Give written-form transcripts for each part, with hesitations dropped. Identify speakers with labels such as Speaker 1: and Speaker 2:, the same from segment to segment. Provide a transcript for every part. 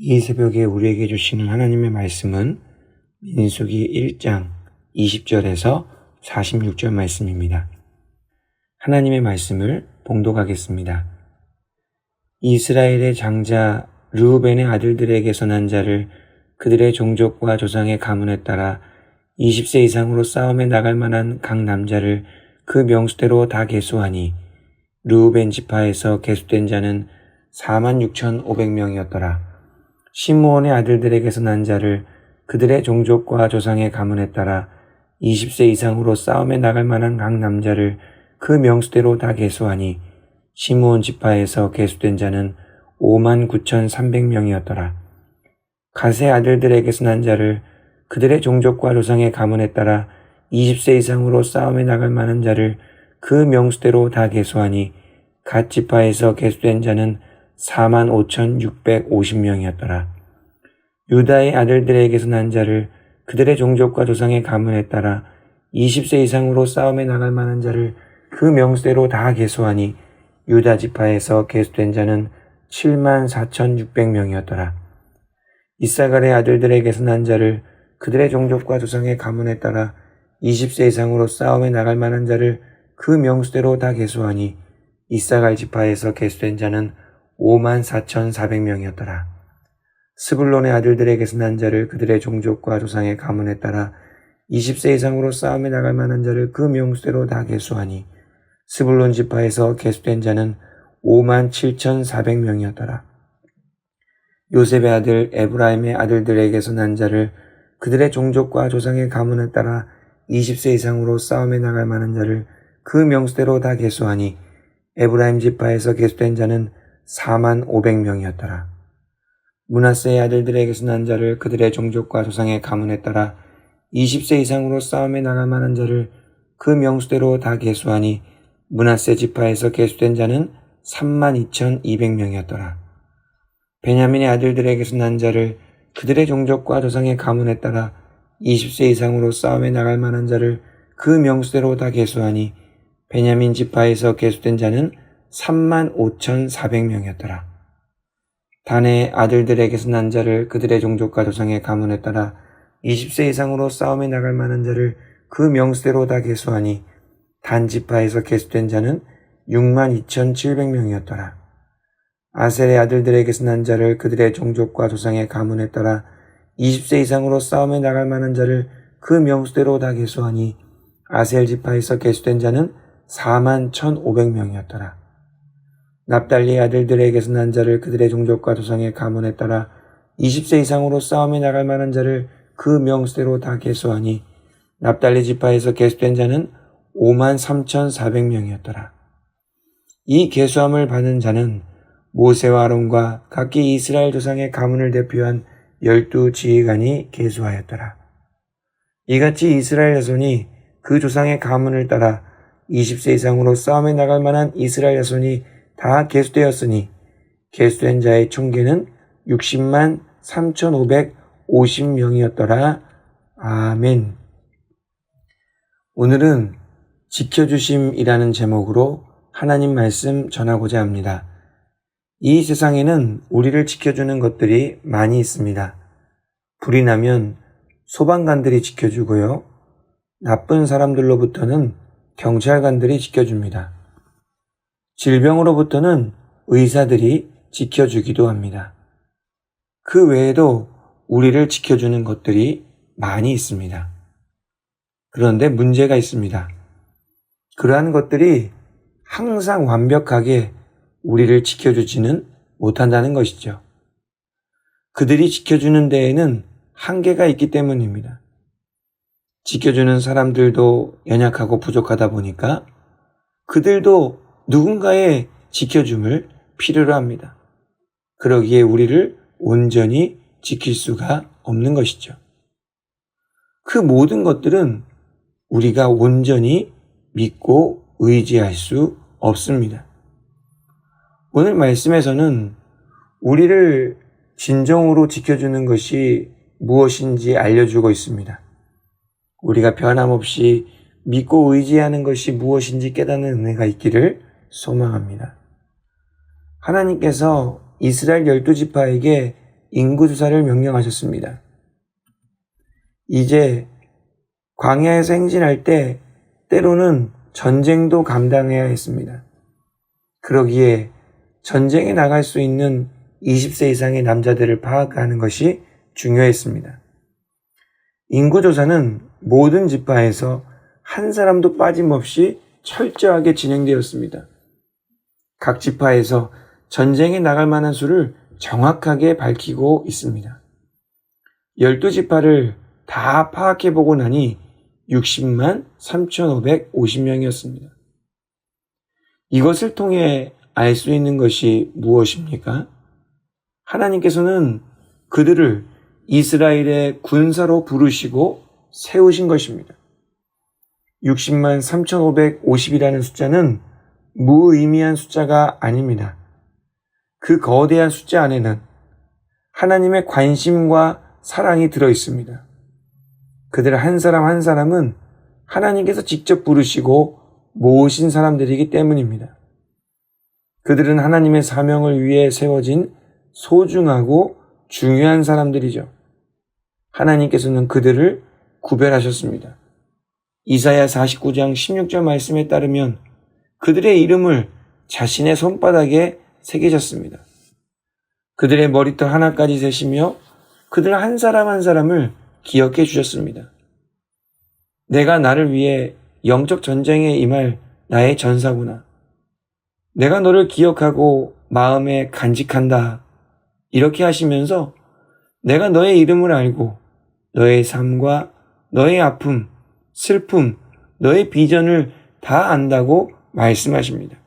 Speaker 1: 이 새벽에 우리에게 주시는 하나님의 말씀은 민수기 1장 20절에서 46절 말씀입니다. 하나님의 말씀을 봉독하겠습니다. 이스라엘의 장자 르우벤의 아들들에게서 난 자를 그들의 종족과 조상의 가문에 따라 20세 이상으로 싸움에 나갈 만한 각 남자를 그 명수대로 다 계수하니 르우벤 지파에서 계수된 자는 46,500명이었더라. 시므온의 아들들에게서 난 자를 그들의 종족과 조상의 가문에 따라 20세 이상으로 싸움에 나갈 만한 각 남자를 그 명수대로 다 계수하니 시므온 지파에서 계수된 자는 59,300명이었더라. 갓의 아들들에게서 난 자를 그들의 종족과 조상의 가문에 따라 20세 이상으로 싸움에 나갈 만한 자를 그 명수대로 다 계수하니 갓 지파에서 계수된 자는 45,650명이었더라. 유다의 아들들에게서 난 자를 그들의 종족과 조상의 가문에 따라 20세 이상으로 싸움에 나갈 만한 자를 그 명수대로 다 계수하니 유다 지파에서 계수된 자는 74,600명이었더라. 이사갈의 아들들에게서 난 자를 그들의 종족과 조상의 가문에 따라 20세 이상으로 싸움에 나갈 만한 자를 그 명수대로 다 계수하니 이사갈 지파에서 계수된 자는 54,400명이었더라. 스불론의 아들들에게서 난 자를 그들의 종족과 조상의 가문에 따라 20세 이상으로 싸움에 나갈 만한 자를 그 명수대로 다 계수하니 스불론 지파에서 계수된 자는 57,400명이었더라. 요셉의 아들 에브라임의 아들들에게서 난 자를 그들의 종족과 조상의 가문에 따라 20세 이상으로 싸움에 나갈 만한 자를 그 명수대로 다 계수하니 에브라임 지파에서 계수된 자는 45,000명이었더라. 므낫세의 아들들에게서 난 자를 그들의 종족과 조상의 가문에 따라 20세 이상으로 싸움에 나갈 만한 자를 그 명수대로 다 계수하니 므낫세 지파에서 계수된 자는 32,200명이었더라. 베냐민의 아들들에게서 난 자를 그들의 종족과 조상의 가문에 따라 20세 이상으로 싸움에 나갈 만한 자를 그 명수대로 다 계수하니 베냐민 지파에서 계수된 자는 35,400명이었더라. 단의 아들들에게서 난 자를 그들의 종족과 조상의 가문에 따라 20세 이상으로 싸움에 나갈 만한 자를 그 명수대로 다 계수하니 단 지파에서 계수된 자는 62,700명이었더라. 아셀의 아들들에게서 난 자를 그들의 종족과 조상의 가문에 따라 20세 이상으로 싸움에 나갈 만한 자를 그 명수대로 다 계수하니 아셀 지파에서 계수된 자는 41,500명이었더라. 납달리의 아들들에게서 난 자를 그들의 종족과 조상의 가문에 따라 20세 이상으로 싸움에 나갈 만한 자를 그 명수대로 다 계수하니 납달리 지파에서 계수된 자는 53,400명이었더라. 이 계수함을 받은 자는 모세와 아론과 각기 이스라엘 조상의 가문을 대표한 12지휘관이 계수하였더라. 이같이 이스라엘 자손이 그 조상의 가문을 따라 20세 이상으로 싸움에 나갈 만한 이스라엘 자손이 다 계수되었으니 계수된 자의 총계는 603,550명이었더라. 아멘. 오늘은 지켜주심이라는 제목으로 하나님 말씀 전하고자 합니다. 이 세상에는 우리를 지켜주는 것들이 많이 있습니다. 불이 나면 소방관들이 지켜주고요. 나쁜 사람들로부터는 경찰관들이 지켜줍니다. 질병으로부터는 의사들이 지켜주기도 합니다. 그 외에도 우리를 지켜주는 것들이 많이 있습니다. 그런데 문제가 있습니다. 그러한 것들이 항상 완벽하게 우리를 지켜주지는 못한다는 것이죠. 그들이 지켜주는 데에는 한계가 있기 때문입니다. 지켜주는 사람들도 연약하고 부족하다 보니까 그들도 누군가의 지켜줌을 필요로 합니다. 그러기에 우리를 온전히 지킬 수가 없는 것이죠. 그 모든 것들은 우리가 온전히 믿고 의지할 수 없습니다. 오늘 말씀에서는 우리를 진정으로 지켜주는 것이 무엇인지 알려주고 있습니다. 우리가 변함없이 믿고 의지하는 것이 무엇인지 깨닫는 은혜가 있기를 소망합니다. 하나님께서 이스라엘 12지파에게 인구조사를 명령하셨습니다. 이제 광야에서 행진할 때 때로는 전쟁도 감당해야 했습니다. 그러기에 전쟁에 나갈 수 있는 20세 이상의 남자들을 파악하는 것이 중요했습니다. 인구조사는 모든 지파에서 한 사람도 빠짐없이 철저하게 진행되었습니다. 각 지파에서 전쟁에 나갈 만한 수를 정확하게 밝히고 있습니다. 12지파를 다 파악해보고 나니 60만 3,550명이었습니다. 이것을 통해 알 수 있는 것이 무엇입니까? 하나님께서는 그들을 이스라엘의 군사로 부르시고 세우신 것입니다. 60만 3,550이라는 숫자는 무의미한 숫자가 아닙니다. 그 거대한 숫자 안에는 하나님의 관심과 사랑이 들어 있습니다. 그들 한 사람 한 사람은 하나님께서 직접 부르시고 모으신 사람들이기 때문입니다. 그들은 하나님의 사명을 위해 세워진 소중하고 중요한 사람들이죠. 하나님께서는 그들을 구별하셨습니다. 이사야 49장 16절 말씀에 따르면 그들의 이름을 자신의 손바닥에 새기셨습니다. 그들의 머리털 하나까지 세시며 그들 한 사람 한 사람을 기억해 주셨습니다. 내가 나를 위해 영적 전쟁에 임할 나의 전사구나. 내가 너를 기억하고 마음에 간직한다. 이렇게 하시면서 내가 너의 이름을 알고 너의 삶과 너의 아픔, 슬픔, 너의 비전을 다 안다고 말씀하십니다.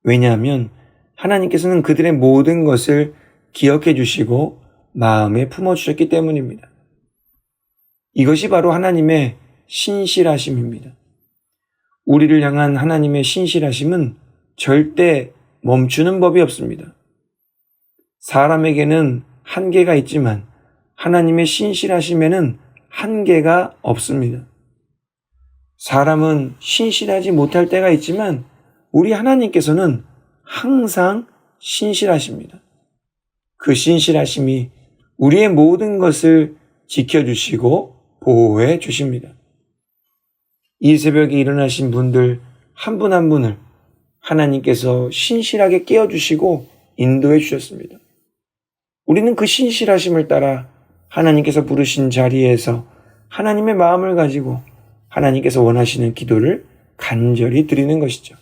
Speaker 1: 왜냐하면 하나님께서는 그들의 모든 것을 기억해 주시고 마음에 품어주셨기 때문입니다. 이것이 바로 하나님의 신실하심입니다. 우리를 향한 하나님의 신실하심은 절대 멈추는 법이 없습니다. 사람에게는 한계가 있지만 하나님의 신실하심에는 한계가 없습니다. 사람은 신실하지 못할 때가 있지만 우리 하나님께서는 항상 신실하십니다. 그 신실하심이 우리의 모든 것을 지켜주시고 보호해 주십니다. 이 새벽에 일어나신 분들 한 분 한 분을 하나님께서 신실하게 깨워주시고 인도해 주셨습니다. 우리는 그 신실하심을 따라 하나님께서 부르신 자리에서 하나님의 마음을 가지고 하나님께서 원하시는 기도를 간절히 드리는 것이죠.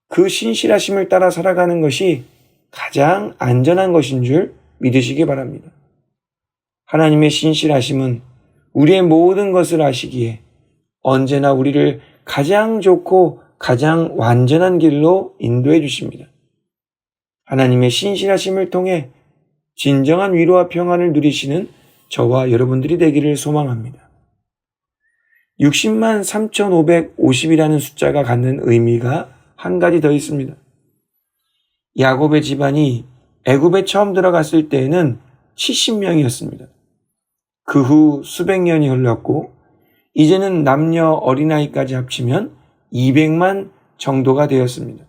Speaker 1: 그 신실하심을 따라 살아가는 것이 가장 안전한 것인 줄 믿으시기 바랍니다. 하나님의 신실하심은 우리의 모든 것을 아시기에 언제나 우리를 가장 좋고 가장 완전한 길로 인도해 주십니다. 하나님의 신실하심을 통해 진정한 위로와 평안을 누리시는 저와 여러분들이 되기를 소망합니다. 60만 3,550이라는 숫자가 갖는 의미가 한 가지 더 있습니다. 야곱의 집안이 애굽에 처음 들어갔을 때에는 70명이었습니다. 그 후 수백 년이 흘렀고 이제는 남녀 어린아이까지 합치면 200만 정도가 되었습니다.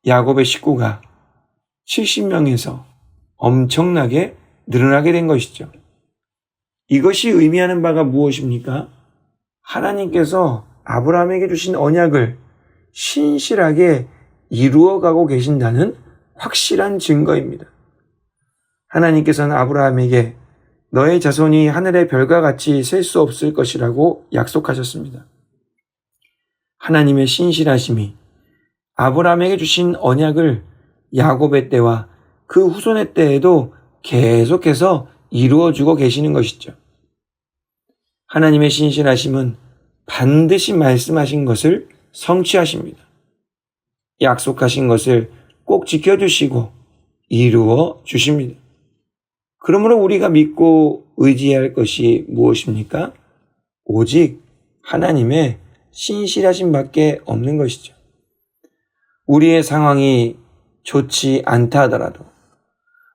Speaker 1: 야곱의 식구가 70명에서 엄청나게 늘어나게 된 것이죠. 이것이 의미하는 바가 무엇입니까? 하나님께서 아브라함에게 주신 언약을 신실하게 이루어가고 계신다는 확실한 증거입니다. 하나님께서는 아브라함에게 너의 자손이 하늘의 별과 같이 셀 수 없을 것이라고 약속하셨습니다. 하나님의 신실하심이 아브라함에게 주신 언약을 야곱의 때와 그 후손의 때에도 계속해서 이루어주고 계시는 것이죠. 하나님의 신실하심은 반드시 말씀하신 것을 성취하십니다. 약속하신 것을 꼭 지켜주시고 이루어 주십니다. 그러므로 우리가 믿고 의지해야 할 것이 무엇입니까? 오직 하나님의 신실하심 밖에 없는 것이죠. 우리의 상황이 좋지 않다 하더라도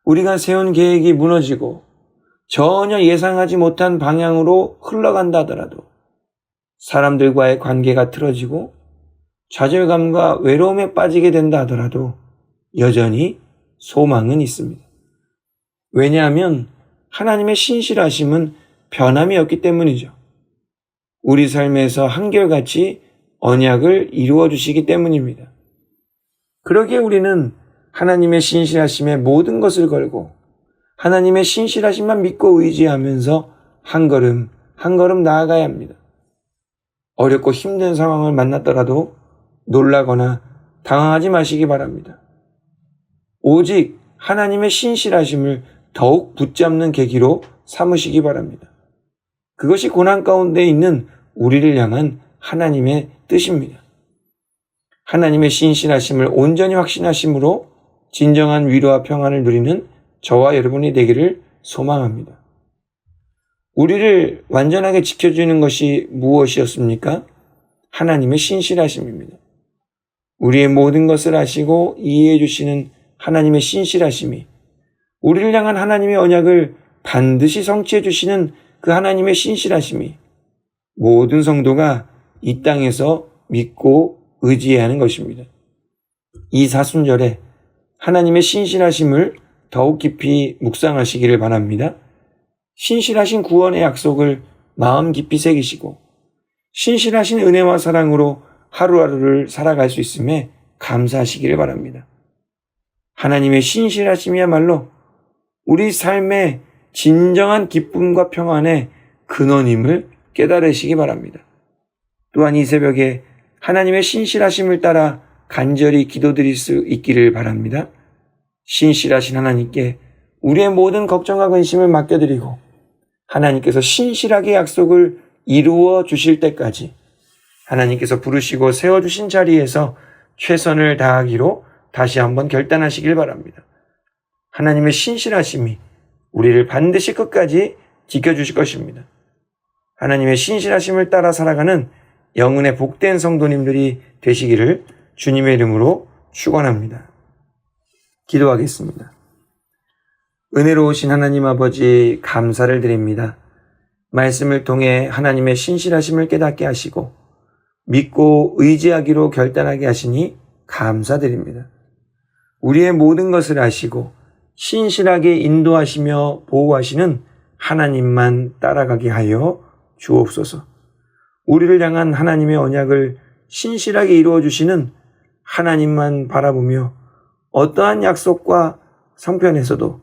Speaker 1: 우리가 세운 계획이 무너지고 전혀 예상하지 못한 방향으로 흘러간다 하더라도 사람들과의 관계가 틀어지고 좌절감과 외로움에 빠지게 된다 하더라도 여전히 소망은 있습니다. 왜냐하면 하나님의 신실하심은 변함이 없기 때문이죠. 우리 삶에서 한결같이 언약을 이루어 주시기 때문입니다. 그러기에 우리는 하나님의 신실하심에 모든 것을 걸고 하나님의 신실하심만 믿고 의지하면서 한 걸음 한 걸음 나아가야 합니다. 어렵고 힘든 상황을 만났더라도 놀라거나 당황하지 마시기 바랍니다. 오직 하나님의 신실하심을 더욱 붙잡는 계기로 삼으시기 바랍니다. 그것이 고난 가운데 있는 우리를 향한 하나님의 뜻입니다. 하나님의 신실하심을 온전히 확신하심으로 진정한 위로와 평안을 누리는 저와 여러분이 되기를 소망합니다. 우리를 완전하게 지켜주는 것이 무엇이었습니까? 하나님의 신실하심입니다. 우리의 모든 것을 아시고 이해해 주시는 하나님의 신실하심이, 우리를 향한 하나님의 언약을 반드시 성취해 주시는 그 하나님의 신실하심이 모든 성도가 이 땅에서 믿고 의지해야 하는 것입니다. 이 사순절에 하나님의 신실하심을 더욱 깊이 묵상하시기를 바랍니다. 신실하신 구원의 약속을 마음 깊이 새기시고 신실하신 은혜와 사랑으로 하루하루를 살아갈 수 있음에 감사하시기를 바랍니다. 하나님의 신실하심이야말로 우리 삶의 진정한 기쁨과 평안의 근원임을 깨달으시기 바랍니다. 또한 이 새벽에 하나님의 신실하심을 따라 간절히 기도드릴 수 있기를 바랍니다. 신실하신 하나님께 우리의 모든 걱정과 근심을 맡겨드리고 하나님께서 신실하게 약속을 이루어 주실 때까지 하나님께서 부르시고 세워주신 자리에서 최선을 다하기로 다시 한번 결단하시길 바랍니다. 하나님의 신실하심이 우리를 반드시 끝까지 지켜주실 것입니다. 하나님의 신실하심을 따라 살아가는 영혼의 복된 성도님들이 되시기를 주님의 이름으로 축원합니다. 기도하겠습니다. 은혜로우신 하나님 아버지, 감사를 드립니다. 말씀을 통해 하나님의 신실하심을 깨닫게 하시고 믿고 의지하기로 결단하게 하시니 감사드립니다. 우리의 모든 것을 아시고 신실하게 인도하시며 보호하시는 하나님만 따라가게 하여 주옵소서. 우리를 향한 하나님의 언약을 신실하게 이루어 주시는 하나님만 바라보며 어떠한 약속과 성편에서도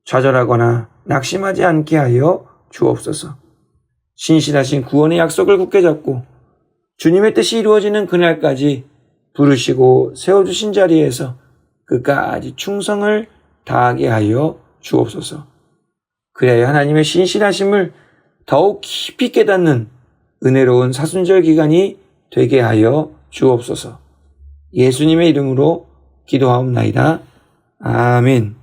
Speaker 1: 좌절하거나 낙심하지 않게 하여 주옵소서. 신실하신 구원의 약속을 굳게 잡고 주님의 뜻이 이루어지는 그날까지 부르시고 세워주신 자리에서 끝까지 충성을 다하게 하여 주옵소서. 그래야 하나님의 신실하심을 더욱 깊이 깨닫는 은혜로운 사순절 기간이 되게 하여 주옵소서. 예수님의 이름으로 기도하옵나이다. 아멘.